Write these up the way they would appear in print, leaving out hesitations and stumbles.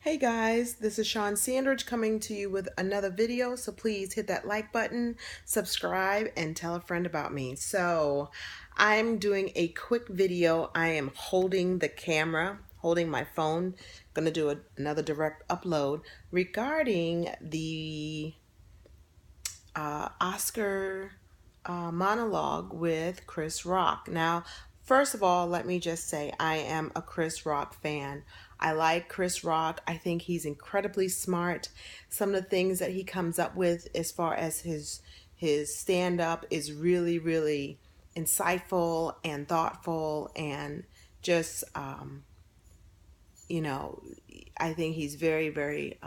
Hey guys, this is Sean Sandridge coming to you with another video. So please hit that like button, subscribe, and tell a friend about me. So I'm doing a quick video. I am holding the camera, holding my phone. Going to do another direct upload regarding the Oscar monologue with Chris Rock. Now, first of all, let me just say I am a Chris Rock fan. I like Chris Rock. I think he's incredibly smart. Some of the things that he comes up with as far as his stand up is really insightful and thoughtful and just you know, I think he's very,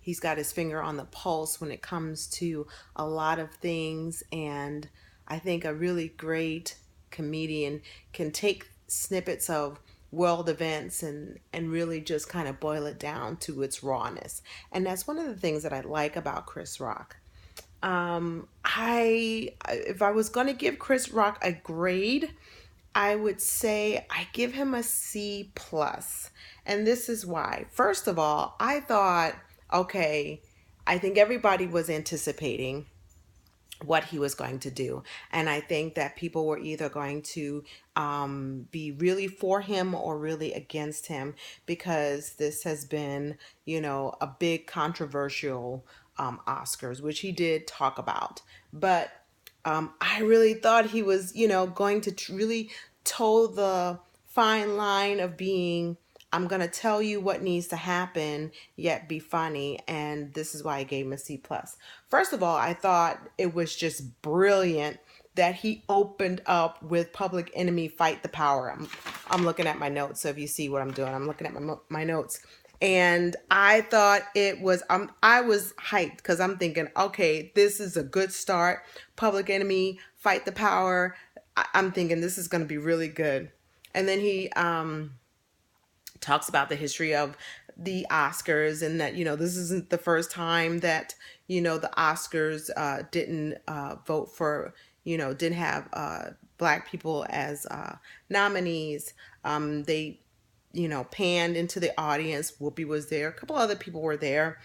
he's got his finger on the pulse when it comes to a lot of things. And I think a really great comedian can take snippets of world events and really just kind of boil it down to its rawness. And that's one of the things that I like about Chris Rock. If I was going to give Chris Rock a grade, I would say I give him a C plus. And this is why. First of all, I thought, okay, I think everybody was anticipating what he was going to do. And I think that people were either going to be really for him or really against him, because this has been, a big controversial Oscars, which he did talk about. But I really thought he was, going to really toe the fine line of being, I'm going to tell you what needs to happen, yet be funny. And this is why I gave him a C plus. First of all, I thought it was just brilliant that he opened up with Public Enemy Fight the Power. I'm looking at my notes. So if you see what I'm doing, I'm looking at my notes. And I thought it was, I was hyped because I'm thinking, okay, this is a good start. Public Enemy Fight the Power. I'm thinking this is going to be really good. And then he talks about the history of the Oscars, and that, this isn't the first time that, the Oscars didn't vote for, didn't have Black people as nominees. They panned into the audience. Whoopi was there. A couple other people were there.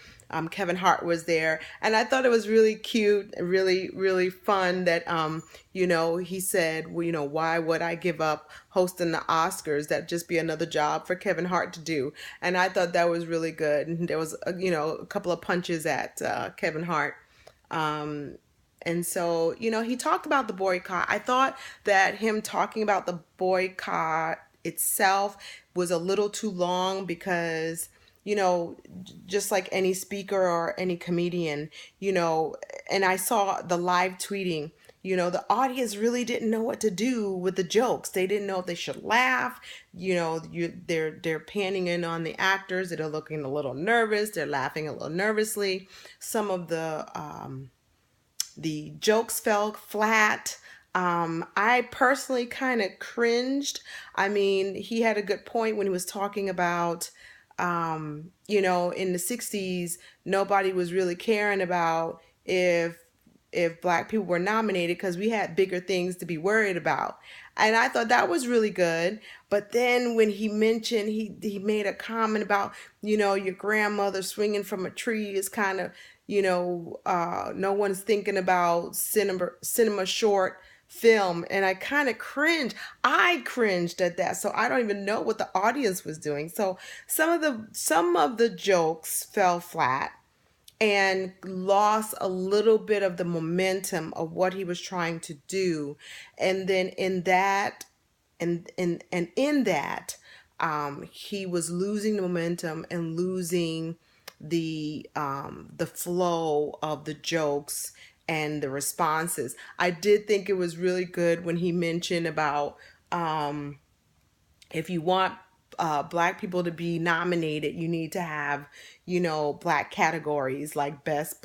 Kevin Hart was there. And I thought it was really cute and really fun that, he said, well, why would I give up hosting the Oscars? That'd just be another job for Kevin Hart to do. And I thought that was really good. And there was, a couple of punches at Kevin Hart. And so, he talked about the boycott. I thought that him talking about the boycott itself was a little too long because, just like any speaker or any comedian, and I saw the live tweeting, the audience really didn't know what to do with the jokes. They didn't know if they should laugh. They're panning in on the actors that are looking a little nervous. They're laughing a little nervously. Some of the jokes fell flat. I personally kind of cringed. I mean, he had a good point when he was talking about, in the 60s, nobody was really caring about if Black people were nominated because we had bigger things to be worried about. And I thought that was really good. But then when he mentioned, he made a comment about, your grandmother swinging from a tree is kind of, no one's thinking about cinema short film. And I kind of cringed. I cringed at that. So I don't even know what the audience was doing. So some of the jokes fell flat and lost a little bit of the momentum of what he was trying to do. And then in that, he was losing the momentum and losing the flow of the jokes and the responses. I did think it was really good when he mentioned about if you want Black people to be nominated, you need to have, Black categories like best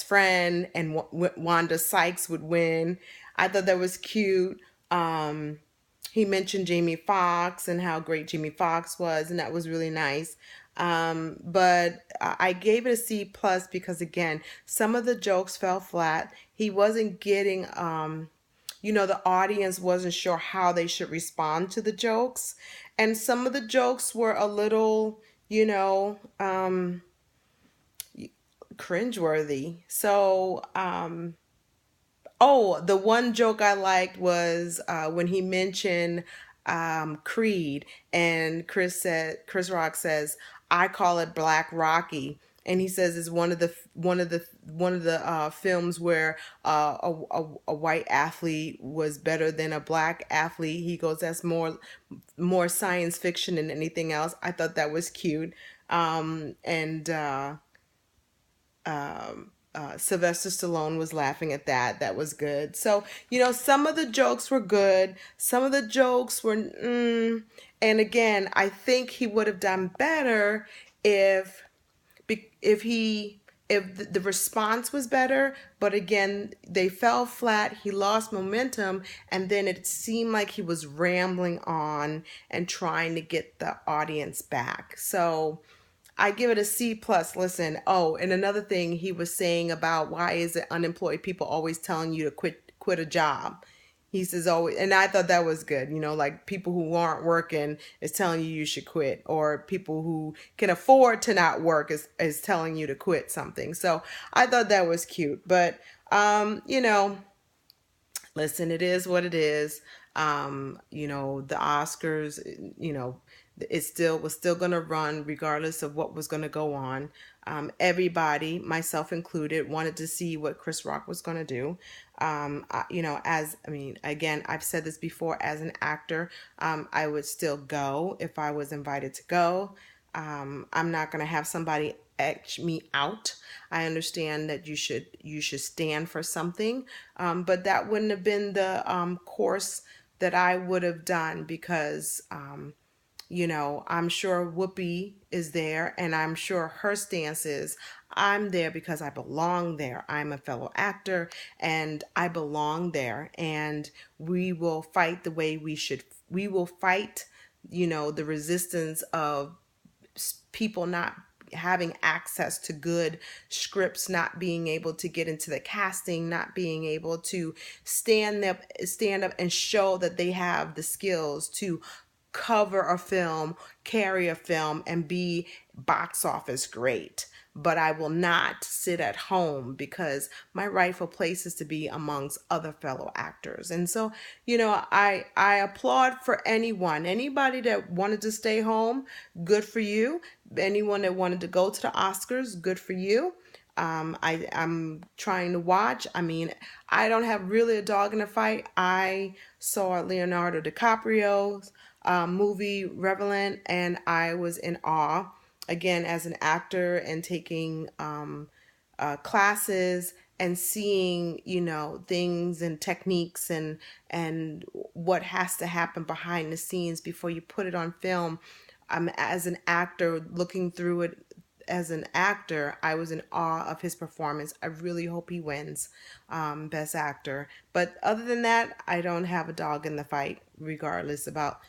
friend, and Wanda Sykes would win. I thought that was cute. He mentioned Jamie Foxx and how great Jamie Foxx was, and that was really nice. But I gave it a C plus because, again, some of the jokes fell flat. He wasn't getting, the audience wasn't sure how they should respond to the jokes. And some of the jokes were a little, you know, cringeworthy. So, oh, the one joke I liked was when he mentioned Creed, and Chris Rock says, "I call it Black Rocky," and he says it's one of the films where a white athlete was better than a black athlete. He goes, "That's more science fiction than anything else." I thought that was cute, and Sylvester Stallone was laughing at that. That was good. So, some of the jokes were good. Some of the jokes were, and again, I think he would have done better if, if he, if the response was better. But again, they fell flat. He lost momentum, and then it seemed like he was rambling on and trying to get the audience back. So, I give it a C plus. Listen, oh, and another thing he was saying about why is it unemployed people always telling you to quit a job. He says always, and I thought that was good. Like people who aren't working is telling you should quit, or people who can afford to not work is telling you to quit something. So I thought that was cute. But listen, it is what it is. The Oscars, it still was still going to run regardless of what was going to go on. Everybody, myself included, wanted to see what Chris Rock was going to do. Again, I've said this before, as an actor, I would still go if I was invited to go. I'm not going to have somebody X me out. I understand that you should stand for something, but that wouldn't have been the course that I would have done, because I'm sure Whoopi is there, and I'm sure her stance is, I'm there because I belong there. I'm a fellow actor and I belong there, and we will fight the way we should. We will fight, the resistance of people not having access to good scripts, not being able to get into the casting, not being able to stand up and show that they have the skills to cover a film, carry a film, and be box office great. But I will not sit at home, because my rightful place is to be amongst other fellow actors. And so, I applaud for anybody that wanted to stay home, good for you. Anyone that wanted to go to the Oscars, good for you. I'm trying to watch. I mean, I don't have really a dog in the fight. I saw Leonardo DiCaprio's movie Revenant, and I was in awe. Again, as an actor and taking classes and seeing, things and techniques and what has to happen behind the scenes before you put it on film. As an actor, looking through it as an actor, I was in awe of his performance. I really hope he wins Best Actor. But other than that, I don't have a dog in the fight, regardless about,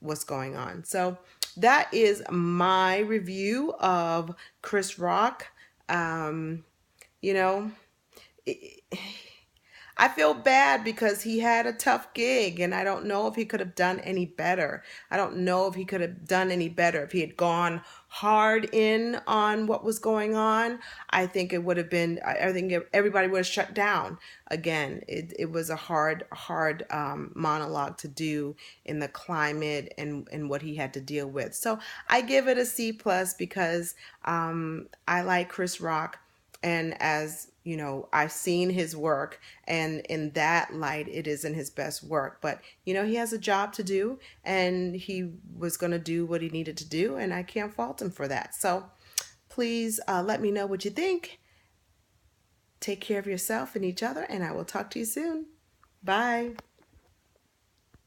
what's going on. So that is my review of Chris Rock. You know, I feel bad because he had a tough gig, and I don't know if he could have done any better. I don't know if he could have done any better if he had gone hard in on what was going on. I think it would have been, I think everybody would have shut down. Again, it was a hard monologue to do in the climate and what he had to deal with. So I give it a C plus, because I like Chris Rock. And as I've seen his work, and in that light, it isn't his best work. But, he has a job to do, and he was going to do what he needed to do, and I can't fault him for that. So please let me know what you think. Take care of yourself and each other, and I will talk to you soon. Bye.